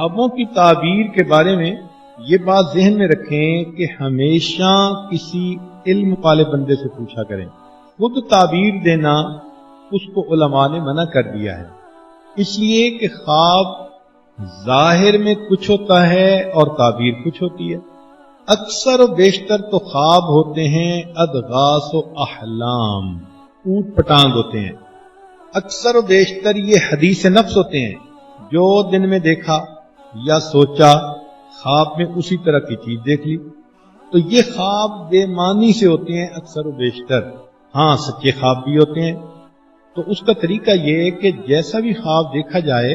خوابوں کی تعبیر کے بارے میں یہ بات ذہن میں رکھیں کہ ہمیشہ کسی علم والے بندے سے پوچھا کریں. خود تعبیر دینا اس کو علماء نے منع کر دیا ہے، اس لیے کہ خواب ظاہر میں کچھ ہوتا ہے اور تعبیر کچھ ہوتی ہے. اکثر و بیشتر تو خواب ہوتے ہیں ادغاث و احلام، اوٹ پٹانگ ہوتے ہیں. اکثر و بیشتر یہ حدیث نفس ہوتے ہیں، جو دن میں دیکھا یا سوچا خواب میں اسی طرح کی چیز دیکھ لی. تو یہ خواب بے معنی سے ہوتے ہیں اکثر و بیشتر. ہاں سچے خواب بھی ہوتے ہیں. تو اس کا طریقہ یہ ہے کہ جیسا بھی خواب دیکھا جائے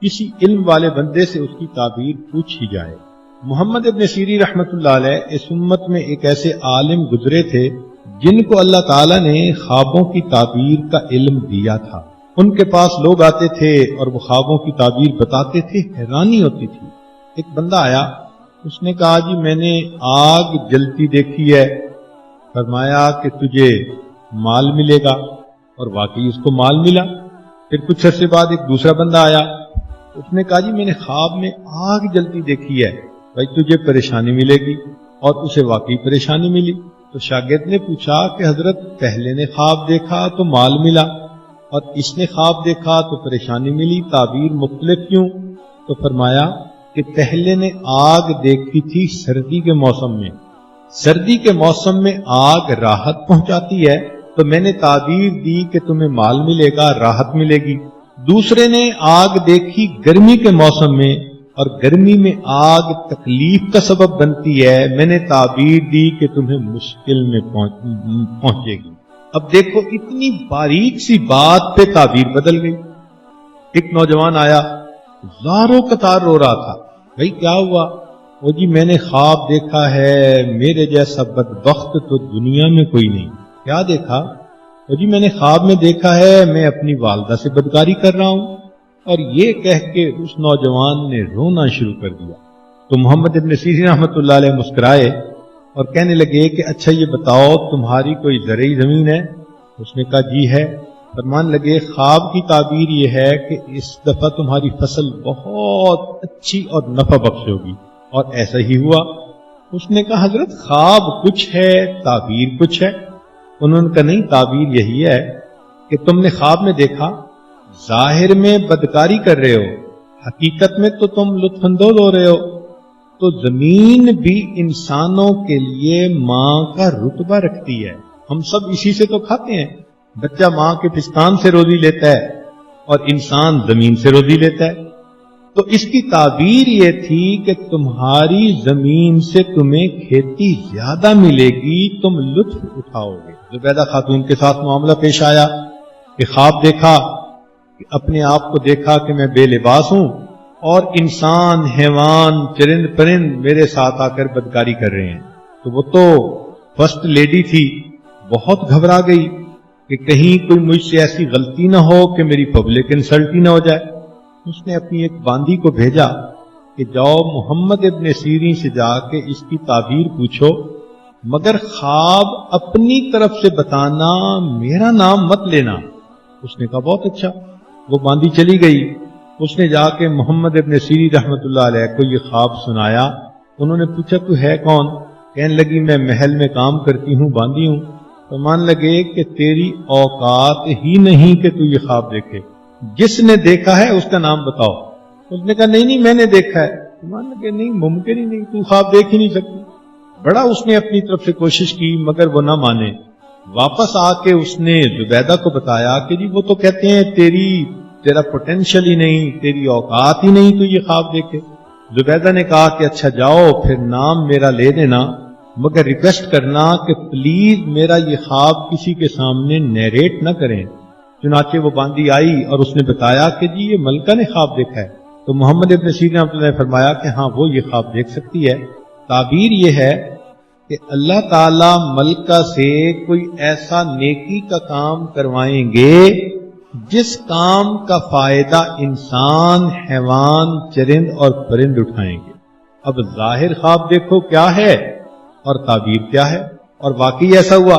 کسی علم والے بندے سے اس کی تعبیر پوچھی جائے. محمد ابن سیرین رحمۃ اللہ علیہ اس امت میں ایک ایسے عالم گزرے تھے جن کو اللہ تعالیٰ نے خوابوں کی تعبیر کا علم دیا تھا. ان کے پاس لوگ آتے تھے اور وہ خوابوں کی تعبیر بتاتے تھے، حیرانی ہوتی تھی. ایک بندہ آیا، اس نے کہا جی میں نے آگ جلتی دیکھی ہے. فرمایا کہ تجھے مال ملے گا، اور واقعی اس کو مال ملا. پھر کچھ عرصے بعد ایک دوسرا بندہ آیا، اس نے کہا جی میں نے خواب میں آگ جلتی دیکھی ہے، بھائی تجھے پریشانی ملے گی، اور اسے واقعی پریشانی ملی. تو شاگرد نے پوچھا کہ حضرت پہلے نے خواب دیکھا تو مال ملا اور اس نے خواب دیکھا تو پریشانی ملی، تعبیر مختلف کیوں؟ تو فرمایا کہ پہلے نے آگ دیکھی تھی سردی کے موسم میں، سردی کے موسم میں آگ راحت پہنچاتی ہے تو میں نے تعبیر دی کہ تمہیں مال ملے گا، راحت ملے گی. دوسرے نے آگ دیکھی گرمی کے موسم میں اور گرمی میں آگ تکلیف کا سبب بنتی ہے، میں نے تعبیر دی کہ تمہیں مشکل میں پہنچے گی. اب دیکھو اتنی باریک سی بات پہ تعبیر بدل گئی. ایک نوجوان آیا، زاروں قطار رو رہا تھا. بھائی کیا ہوا؟ وہ جی میں نے خواب دیکھا ہے میرے جیسا بدبخت تو دنیا میں کوئی نہیں. کیا دیکھا؟ وہ جی میں نے خواب میں دیکھا ہے میں اپنی والدہ سے بدکاری کر رہا ہوں. اور یہ کہہ کے اس نوجوان نے رونا شروع کر دیا. تو محمد ابن سیرین رحمۃ اللہ علیہ مسکرائے اور کہنے لگے کہ اچھا یہ بتاؤ تمہاری کوئی زرعی زمین ہے؟ اس نے کہا جی ہے. فرمان لگے خواب کی تعبیر یہ ہے کہ اس دفعہ تمہاری فصل بہت اچھی اور نفع بخش ہوگی، اور ایسا ہی ہوا. اس نے کہا حضرت خواب کچھ ہے تعبیر کچھ ہے. انہوں نے کہا نہیں، تعبیر یہی ہے کہ تم نے خواب میں دیکھا، ظاہر میں بدکاری کر رہے ہو، حقیقت میں تو تم لطف اندوز ہو رہے ہو. تو زمین بھی انسانوں کے لیے ماں کا رتبہ رکھتی ہے. ہم سب اسی سے تو کھاتے ہیں. بچہ ماں کے پستان سے روزی لیتا ہے اور انسان زمین سے روزی لیتا ہے. تو اس کی تعبیر یہ تھی کہ تمہاری زمین سے تمہیں کھیتی زیادہ ملے گی، تم لطف اٹھاؤ گے. زبیدہ خاتون کے ساتھ معاملہ پیش آیا کہ خواب دیکھا، کہ اپنے آپ کو دیکھا کہ میں بے لباس ہوں اور انسان، حیوان، چرند پرند میرے ساتھ آ کر بدکاری کر رہے ہیں. تو وہ تو فرسٹ لیڈی تھی، بہت گھبرا گئی کہ کہیں کوئی مجھ سے ایسی غلطی نہ ہو کہ میری پبلک انسلٹ ہی نہ ہو جائے. اس نے اپنی ایک باندی کو بھیجا کہ جاؤ محمد ابن سیرین سے جا کے اس کی تعبیر پوچھو، مگر خواب اپنی طرف سے بتانا، میرا نام مت لینا. اس نے کہا بہت اچھا. وہ باندی چلی گئی. اس نے جا کے محمد ابن سیرین رحمۃ اللہ علیہ کو یہ خواب سنایا. انہوں نے پوچھا تو ہے کون؟ کہنے لگی میں محل میں کام کرتی ہوں، باندی ہوں. تو مان لگے کہ تیری اوقات ہی نہیں کہ تو یہ خواب دیکھے، جس نے دیکھا ہے اس کا نام بتاؤ. اس نے کہا نہیں میں نے دیکھا ہے. تو مان لگے نہیں، ممکن ہی نہیں، تو خواب دیکھ ہی نہیں سکتی. بڑا اس نے اپنی طرف سے کوشش کی مگر وہ نہ مانے. واپس آ کے اس نے زبیدہ کو بتایا کہ جی وہ تو کہتے ہیں تیرا پوٹینشل ہی نہیں، تیری اوقات ہی نہیں تو یہ خواب دیکھے. زبیدہ نے کہا کہ اچھا جاؤ پھر نام میرا لے دینا، مگر ریکویسٹ کرنا کہ پلیز میرا یہ خواب کسی کے سامنے نیریٹ نہ کریں. چنانچہ وہ باندی آئی اور اس نے بتایا کہ جی یہ ملکہ نے خواب دیکھا ہے. تو محمد ابن سیرین رحمۃ اللہ نے فرمایا کہ ہاں وہ یہ خواب دیکھ سکتی ہے. تعبیر یہ ہے کہ اللہ تعالی ملکہ سے کوئی ایسا نیکی کا کام کروائیں گے جس کام کا فائدہ انسان، حیوان، چرند اور پرند اٹھائیں گے. اب ظاہر خواب دیکھو کیا ہے اور تعبیر کیا ہے. اور واقعی ایسا ہوا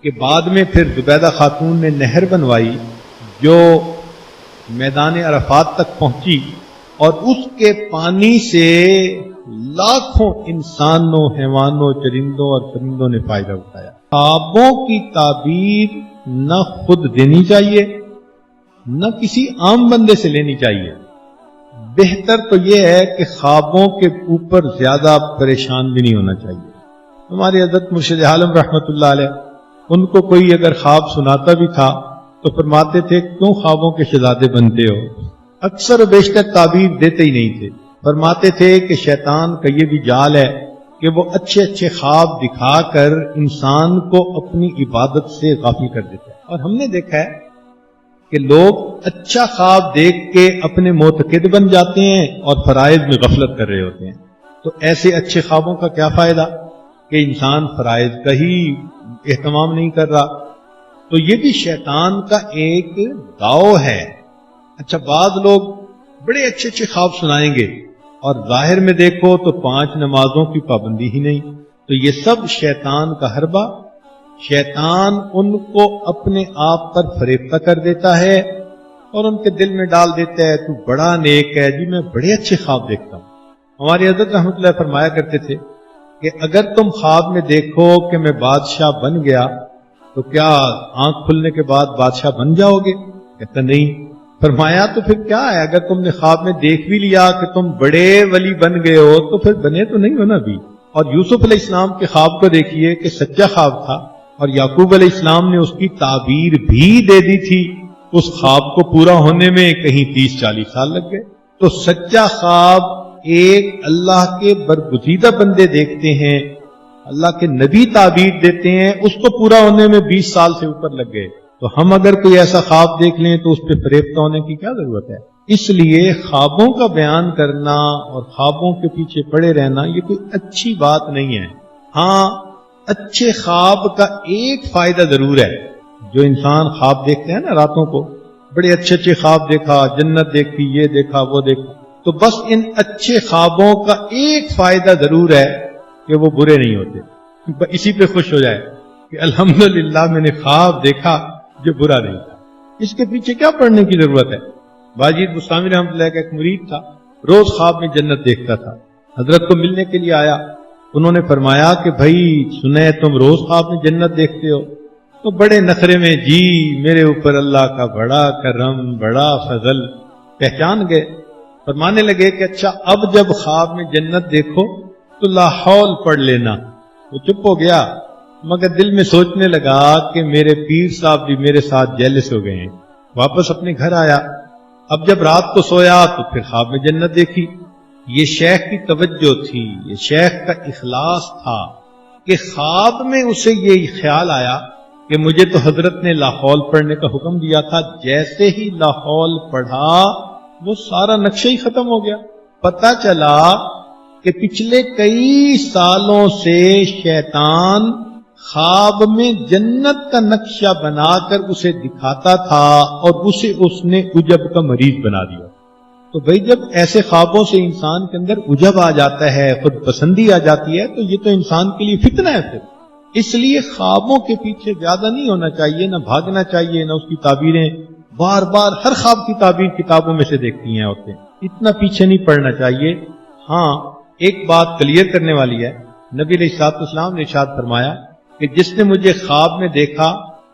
کہ بعد میں پھر زبیدہ خاتون نے نہر بنوائی جو میدان عرفات تک پہنچی اور اس کے پانی سے لاکھوں انسانوں، حیوانوں، چرندوں اور پرندوں نے فائدہ اٹھایا۔ خوابوں کی تعبیر نہ خود دینی چاہیے نہ کسی عام بندے سے لینی چاہیے۔ بہتر تو یہ ہے کہ خوابوں کے اوپر زیادہ پریشان بھی نہیں ہونا چاہیے۔ ہمارے حضرت مرشد عالم رحمت اللہ علیہ، ان کو کوئی اگر خواب سناتا بھی تھا تو فرماتے تھے کیوں خوابوں کے شہزادے بنتے ہو؟ اکثر و بیشتر تعبیر دیتے ہی نہیں تھے۔ فرماتے تھے کہ شیطان کا یہ بھی جال ہے کہ وہ اچھے اچھے خواب دکھا کر انسان کو اپنی عبادت سے غافل کر دیتا ہے۔ اور ہم نے دیکھا ہے کہ لوگ اچھا خواب دیکھ کے اپنے معتقد بن جاتے ہیں اور فرائض میں غفلت کر رہے ہوتے ہیں۔ تو ایسے اچھے خوابوں کا کیا فائدہ کہ انسان فرائض کا ہی اہتمام نہیں کر رہا۔ تو یہ بھی شیطان کا ایک داؤ ہے۔ اچھا، بعض لوگ بڑے اچھے اچھے خواب سنائیں گے اور ظاہر میں دیکھو تو 5 نمازوں کی پابندی ہی نہیں۔ تو یہ سب شیطان کا حربہ، شیطان ان کو اپنے آپ پر فریفتہ کر دیتا ہے اور ان کے دل میں ڈال دیتا ہے تو بڑا نیک ہے جی، میں بڑے اچھے خواب دیکھتا ہوں۔ ہمارے حضرت رحمۃ اللہ فرمایا کرتے تھے کہ اگر تم خواب میں دیکھو کہ میں بادشاہ بن گیا تو کیا آنکھ کھلنے کے بعد بادشاہ بن جاؤ گے؟ کہتا نہیں۔ فرمایا تو پھر کیا ہے، اگر تم نے خواب میں دیکھ بھی لیا کہ تم بڑے ولی بن گئے ہو تو پھر بنے تو نہیں ہو نا بھی۔ اور یوسف علیہ السلام کے خواب کو دیکھیے کہ سچا خواب تھا، اور یعقوب علیہ السلام نے اس کی تعبیر بھی دے دی تھی، اس خواب کو پورا ہونے میں کہیں 30-40 سال لگ گئے۔ تو سچا خواب ایک اللہ کے برگزیدہ بندے دیکھتے ہیں، اللہ کے نبی تعبیر دیتے ہیں، اس کو پورا ہونے میں 20 سال سے اوپر لگ گئے۔ تو ہم اگر کوئی ایسا خواب دیکھ لیں تو اس پہ فریفتہ ہونے کی کیا ضرورت ہے؟ اس لیے خوابوں کا بیان کرنا اور خوابوں کے پیچھے پڑے رہنا یہ کوئی اچھی بات نہیں ہے۔ ہاں، اچھے خواب کا ایک فائدہ ضرور ہے۔ جو انسان خواب دیکھتے ہیں نا راتوں کو، بڑے اچھے اچھے خواب دیکھا، جنت دیکھی، یہ دیکھا، وہ دیکھا، تو بس ان اچھے خوابوں کا ایک فائدہ ضرور ہے کہ وہ برے نہیں ہوتے۔ اسی پہ خوش ہو جائے کہ الحمدللہ میں نے خواب دیکھا جو برا نہیں تھا۔ اس کے پیچھے کیا پڑھنے کی ضرورت ہے؟ باجید بستامی رحمۃ اللہ کا ایک مرید تھا، روز خواب میں جنت دیکھتا تھا۔ حضرت کو ملنے کے لیے آیا، انہوں نے فرمایا کہ بھائی سنے تم روز خواب میں جنت دیکھتے ہو؟ تو بڑے نخرے میں جی میرے اوپر اللہ کا بڑا کرم، بڑا فضل، پہچان گئے۔ فرمانے لگے کہ اچھا اب جب خواب میں جنت دیکھو تو لا حول پڑھ لینا۔ وہ چپ ہو گیا، مگر دل میں سوچنے لگا کہ میرے پیر صاحب بھی میرے ساتھ جیلس ہو گئے ہیں۔ واپس اپنے گھر آیا، اب جب رات کو سویا تو پھر خواب میں جنت دیکھی۔ یہ شیخ کی توجہ تھی، یہ شیخ کا اخلاص تھا کہ خواب میں اسے یہ خیال آیا کہ مجھے تو حضرت نے لا حول پڑھنے کا حکم دیا تھا، جیسے ہی لا حول پڑھا وہ سارا نقشہ ہی ختم ہو گیا۔ پتہ چلا کہ پچھلے کئی سالوں سے شیطان خواب میں جنت کا نقشہ بنا کر اسے دکھاتا تھا اور اسے اس نے عجب کا مریض بنا دیا۔ تو بھئی جب ایسے خوابوں سے انسان کے اندر عجب آ جاتا ہے، خود پسندی آ جاتی ہے، تو یہ تو انسان کے لیے فتنہ ہے پھر۔ اس لیے خوابوں کے پیچھے زیادہ نہیں ہونا چاہیے، نہ بھاگنا چاہیے، نہ اس کی تعبیریں بار بار ہر خواب کی تعبیر کتابوں میں سے دیکھتی ہیں عورتیں، اتنا پیچھے نہیں پڑنا چاہیے۔ ہاں، ایک بات کلیئر کرنے والی ہے، نبی علیہ الصلوۃ والسلام نے ارشاد فرمایا کہ جس نے مجھے خواب میں دیکھا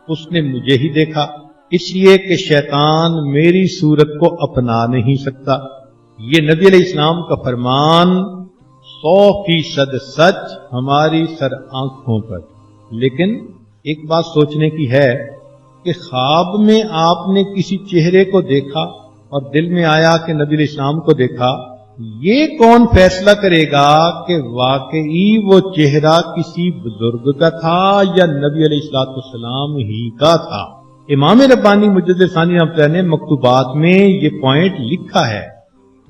اس نے مجھے ہی دیکھا، اس لیے کہ شیطان میری صورت کو اپنا نہیں سکتا۔ یہ نبی علیہ السلام کا فرمان 100% سچ ہماری سر آنکھوں پر۔ لیکن ایک بات سوچنے کی ہے کہ خواب میں آپ نے کسی چہرے کو دیکھا اور دل میں آیا کہ نبی علیہ السلام کو دیکھا، یہ کون فیصلہ کرے گا کہ واقعی وہ چہرہ کسی بزرگ کا تھا یا نبی علیہ الصلوۃ والسلام ہی کا تھا؟ امام ربانی مجدد ثانی رحمۃ اللہ نے مکتوبات میں یہ پوائنٹ لکھا ہے۔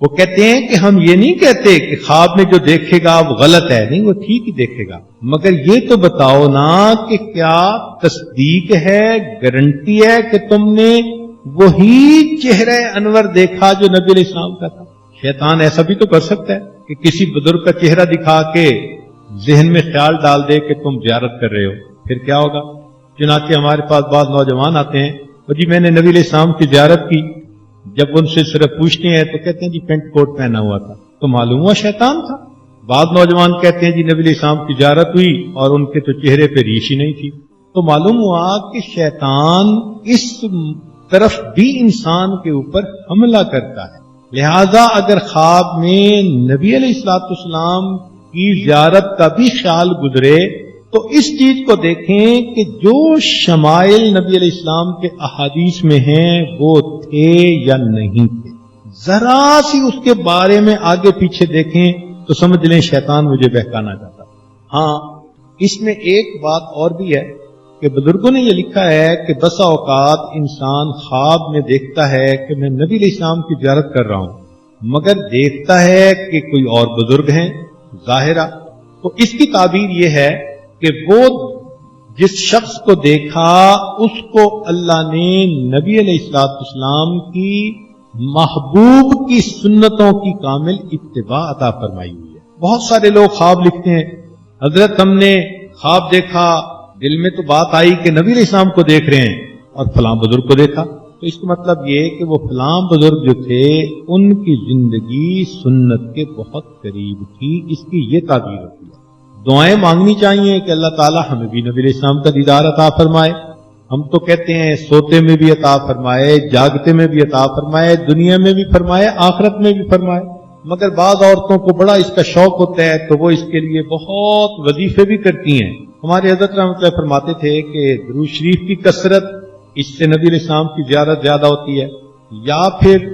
وہ کہتے ہیں کہ ہم یہ نہیں کہتے کہ خواب میں جو دیکھے گا وہ غلط ہے، نہیں، وہ ٹھیک ہی دیکھے گا، مگر یہ تو بتاؤ نا کہ کیا تصدیق ہے، گارنٹی ہے کہ تم نے وہی چہرہ انور دیکھا جو نبی علیہ السلام کا تھا؟ شیطان ایسا بھی تو کر سکتا ہے کہ کسی بزرگ کا چہرہ دکھا کے ذہن میں خیال ڈال دے کہ تم زیارت کر رہے ہو، پھر کیا ہوگا؟ چنانچہ ہمارے پاس بعض نوجوان آتے ہیں، جی میں نے نبی علیہ السلام کی زیارت کی، جب ان سے صرف پوچھتے ہیں تو کہتے ہیں جی پینٹ کوٹ پہنا ہوا تھا، تو معلوم ہوا شیطان تھا۔ بعض نوجوان کہتے ہیں جی نبی علیہ السلام کی زیارت ہوئی اور ان کے تو چہرے پہ ریش ہی نہیں تھی، تو معلوم ہوا کہ شیطان اس طرف بھی انسان کے اوپر حملہ کرتا ہے۔ لہذا اگر خواب میں نبی علیہ السلام کی زیارت کا بھی خیال گزرے تو اس چیز کو دیکھیں کہ جو شمائل نبی علیہ السلام کے احادیث میں ہیں وہ تھے یا نہیں تھے، ذرا سی اس کے بارے میں آگے پیچھے دیکھیں تو سمجھ لیں شیطان مجھے بہکانا چاہتا۔ ہاں، اس میں ایک بات اور بھی ہے کہ بزرگوں نے یہ لکھا ہے کہ بسا اوقات انسان خواب میں دیکھتا ہے کہ میں نبی علیہ السلام کی زیارت کر رہا ہوں، مگر دیکھتا ہے کہ کوئی اور بزرگ ہیں ظاہرہ، تو اس کی تعبیر یہ ہے کہ وہ جس شخص کو دیکھا اس کو اللہ نے نبی علیہ السلام کی محبوب کی سنتوں کی کامل اتباع عطا فرمائی ہوئی ہے۔ بہت سارے لوگ خواب لکھتے ہیں، حضرت ہم نے خواب دیکھا، دل میں تو بات آئی کہ نبی علیہ السلام کو دیکھ رہے ہیں اور فلاں بزرگ کو دیکھا، تو اس کا مطلب یہ کہ وہ فلاں بزرگ جو تھے ان کی زندگی سنت کے بہت قریب تھی، اس کی یہ تعبیر ہوتی ہے۔ دعائیں مانگنی چاہیے کہ اللہ تعالی ہمیں بھی نبی علیہ السلام کا دیدار عطا فرمائے۔ ہم تو کہتے ہیں سوتے میں بھی عطا فرمائے، جاگتے میں بھی عطا فرمائے، دنیا میں بھی فرمائے، آخرت میں بھی فرمائے، مگر بعض عورتوں کو بڑا اس کا شوق ہوتا ہے تو وہ اس کے لیے بہت وظیفے بھی کرتی ہیں۔ ہمارے حضرت رحمۃ اللہ فرماتے تھے کہ درود شریف کی کثرت، اس سے نبی علیہ السلام کی زیارت زیادہ ہوتی ہے، یا پھر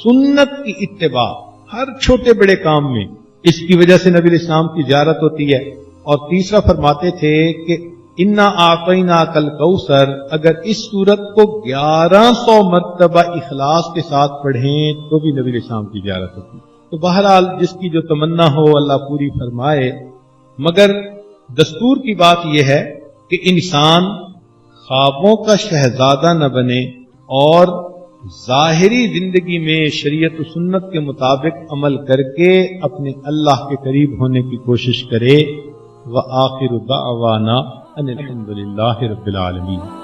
سنت کی اتباع ہر چھوٹے بڑے کام میں، اس کی وجہ سے نبی علیہ السلام کی زیارت ہوتی ہے۔ اور تیسرا فرماتے تھے کہ انا اعطیناک الکوثر، اگر اس سورت کو 1100 مرتبہ اخلاص کے ساتھ پڑھیں تو بھی نبی علیہ السلام کی زیارت ہوتی ہے۔ تو بہرحال جس کی جو تمنا ہو اللہ پوری فرمائے، مگر دستور کی بات یہ ہے کہ انسان خوابوں کا شہزادہ نہ بنے اور ظاہری زندگی میں شریعت و سنت کے مطابق عمل کر کے اپنے اللہ کے قریب ہونے کی کوشش کرے۔ وآخر دعوانا ان الحمد للہ رب العالمین۔